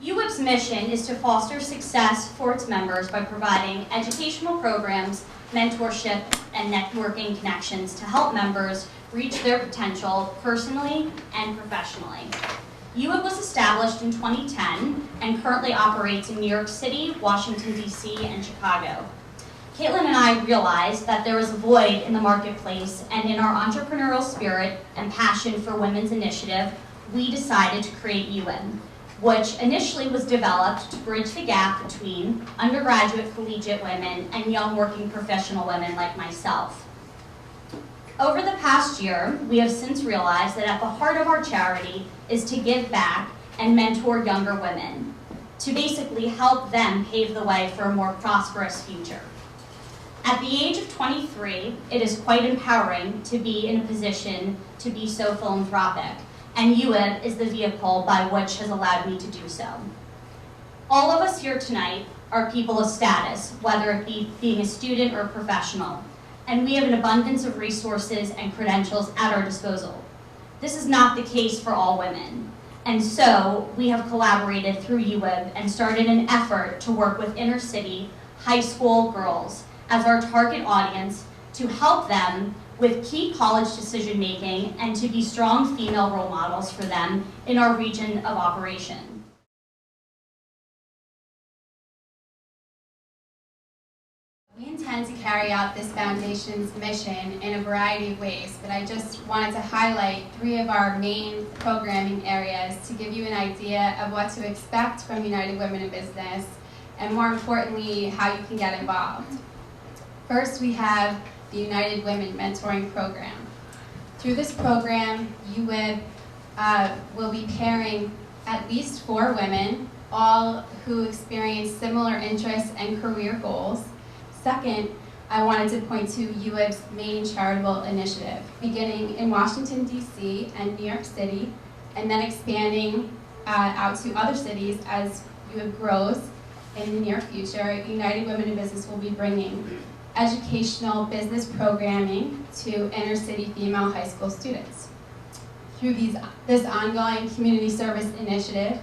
UWIP's mission is to foster success for its members by providing educational programs, mentorship, and networking connections to help members reach their potential personally and professionally. UWIP was established in 2010 and currently operates in New York City, Washington, D.C., and Chicago. Caitlin and I realized that there was a void in the marketplace, and in our entrepreneurial spirit and passion for women's initiative, we decided to create UWIN, which initially was developed to bridge the gap between undergraduate collegiate women and young working professional women like myself. Over the past year, we have since realized that at the heart of our charity is to give back and mentor younger women, to basically help them pave the way for a more prosperous future. At the age of 23, it is quite empowering to be in a position to be so philanthropic, and UWIP is the vehicle by which has allowed me to do so. All of us here tonight are people of status, whether it be being a student or a professional, and we have an abundance of resources and credentials at our disposal. This is not the case for all women, and so we have collaborated through UWIP and started an effort to work with inner city high school girls as our target audience to help them with key college decision making and to be strong female role models for them in our region of operation. We intend to carry out this foundation's mission in a variety of ways, but I just wanted to highlight 3 of our main programming areas to give you an idea of what to expect from United Women in Business, and more importantly, how you can get involved. First, we have the United Women Mentoring Program. Through this program, UWIP will be pairing at least 4 women, all who experience similar interests and career goals. Second, I wanted to point to UWIP's main charitable initiative, beginning in Washington, D.C. and New York City, and then expanding out to other cities as UWIP grows in the near future. United Women in Business will be bringing educational business programming to inner city female high school students. Through this ongoing community service initiative,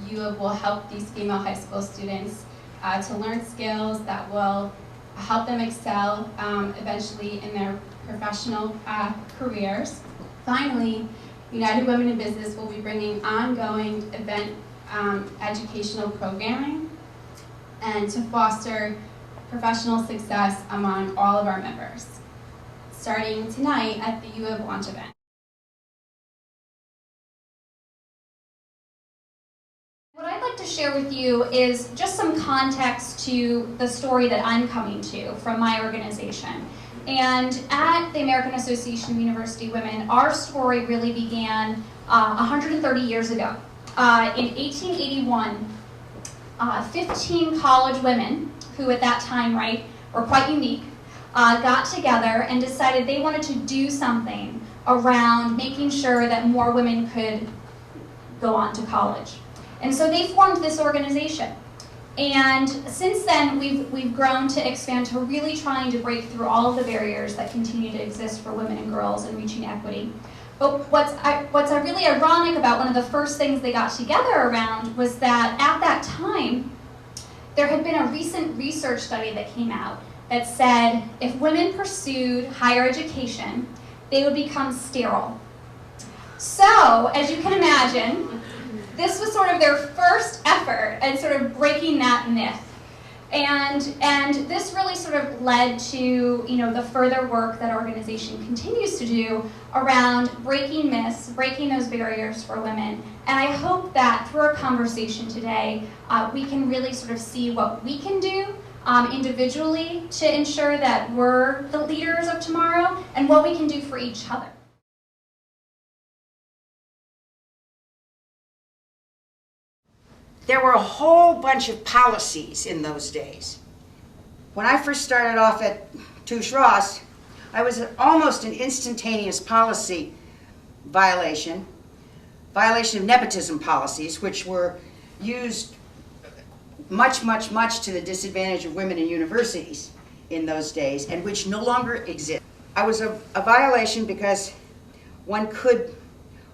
UWIP will help these female high school students to learn skills that will help them excel eventually in their professional careers. Finally, United Women in Business will be bringing ongoing event educational programming and to foster professional success among all of our members, starting tonight at the UWIP launch event. What I'd like to share with you is just some context to the story that I'm coming to from my organization. And at the American Association of University Women, our story really began 130 years ago. In 1881, 15 college women, who at that time, right, were quite unique, got together and decided they wanted to do something around making sure that more women could go on to college. And so they formed this organization. And since then, we've grown to expand to really trying to break through all of the barriers that continue to exist for women and girls in reaching equity. But what's really ironic about one of the first things they got together around was that at that time, there had been a recent research study that came out that said if women pursued higher education, they would become sterile. So, as you can imagine, this was sort of their first effort at sort of breaking that myth. And this really sort of led to, the further work that our organization continues to do around breaking myths, breaking those barriers for women. And I hope that through our conversation today, we can really sort of see what we can do individually to ensure that we're the leaders of tomorrow and what we can do for each other. There were a whole bunch of policies in those days. When I first started off at Touche Ross, I was almost an instantaneous policy violation of nepotism policies, which were used much to the disadvantage of women in universities in those days, and which no longer exist. I was a violation because one could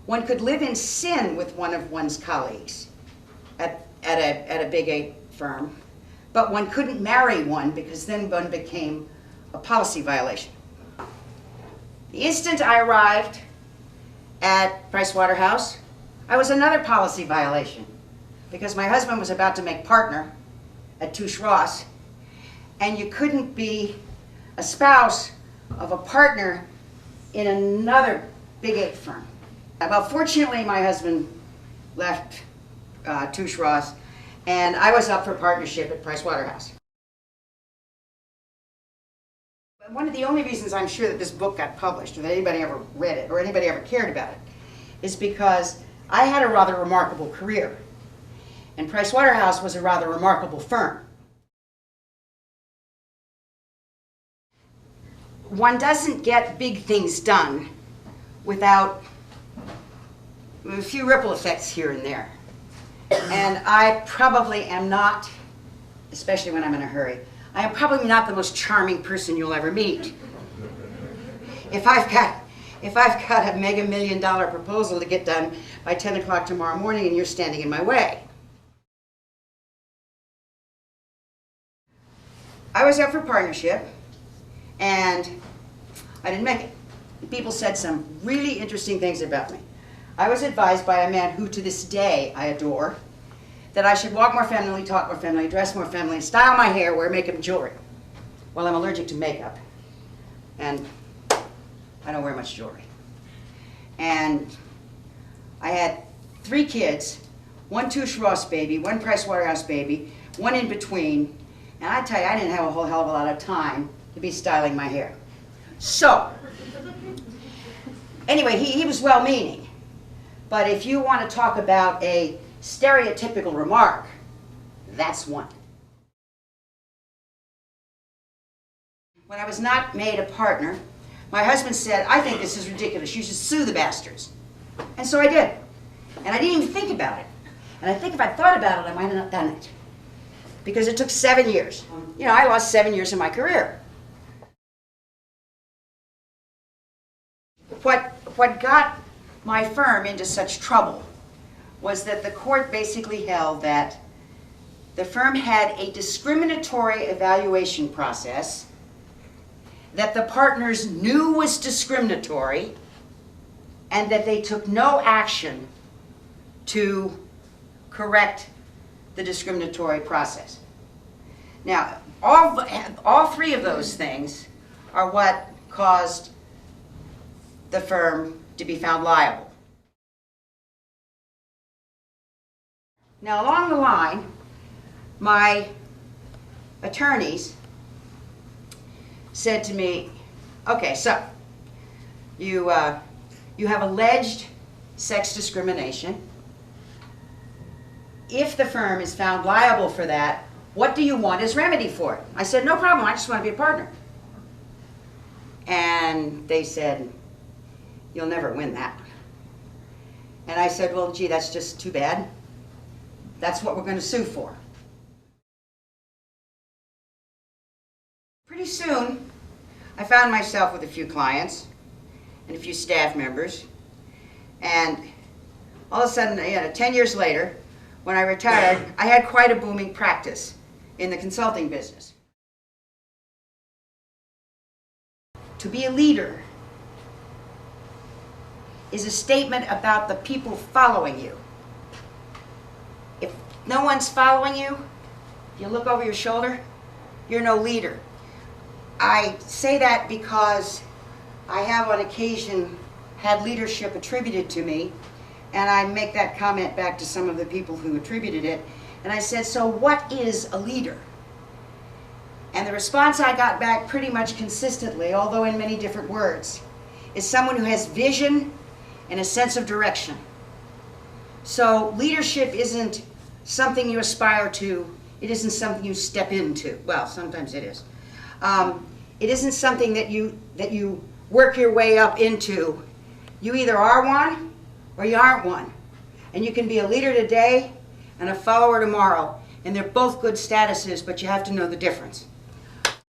live in sin with one of one's colleagues at a Big 8 firm, but one couldn't marry one because then one became a policy violation. The instant I arrived at Pricewaterhouse, I was another policy violation because my husband was about to make partner at Touche Ross, and you couldn't be a spouse of a partner in another Big 8 firm. Well, fortunately, my husband left Touche Ross, and I was up for partnership at Pricewaterhouse. One of the only reasons I'm sure that this book got published, or that anybody ever read it, or anybody ever cared about it, is because I had a rather remarkable career, and Pricewaterhouse was a rather remarkable firm. One doesn't get big things done without a few ripple effects here and there. And I probably am not, especially when I'm in a hurry, I am probably not the most charming person you'll ever meet. If I've got a mega $1 million proposal to get done by 10 o'clock tomorrow morning and you're standing in my way. I was up for partnership and I didn't make it. People said some really interesting things about me. I was advised by a man who to this day I adore that I should walk more femininely, talk more femininely, dress more femininely, style my hair, wear makeup and jewelry. Well, I'm allergic to makeup and I don't wear much jewelry. And I had 3 kids, 1 Touche Ross baby, 1 Pricewaterhouse baby, 1 in between, and I tell you, I didn't have a whole hell of a lot of time to be styling my hair. So, anyway, he was well-meaning, but if you want to talk about a stereotypical remark, that's one. When I was not made a partner, my husband said, I think this is ridiculous, you should sue the bastards. And so I did. And I didn't even think about it. And I think if I thought about it, I might have not done it. Because it took 7 years. You know, I lost 7 years of my career. What got my firm into such trouble was that the court basically held that the firm had a discriminatory evaluation process that the partners knew was discriminatory and that they took no action to correct the discriminatory process. Now, all 3 of those things are what caused the firm to be found liable. Now, along the line, my attorneys said to me, okay, so you have alleged sex discrimination. If the firm is found liable for that, what do you want as remedy for it? I said, no problem, I just want to be a partner. And they said, you'll never win that. And I said, well, gee, that's just too bad. That's what we're going to sue for. Pretty soon, I found myself with a few clients and a few staff members. And all of a sudden, 10 years later, when I retired, I had quite a booming practice in the consulting business. To be a leader is a statement about the people following you. If no one's following you, if you look over your shoulder, you're no leader. I say that because I have on occasion had leadership attributed to me, and I make that comment back to some of the people who attributed it, and I said, so what is a leader? And the response I got back pretty much consistently, although in many different words, is someone who has vision and a sense of direction. So leadership isn't something you aspire to, it isn't something you step into. Well, sometimes it is. It isn't something that you work your way up into. You either are one or you aren't one. And you can be a leader today and a follower tomorrow, and they're both good statuses, but you have to know the difference.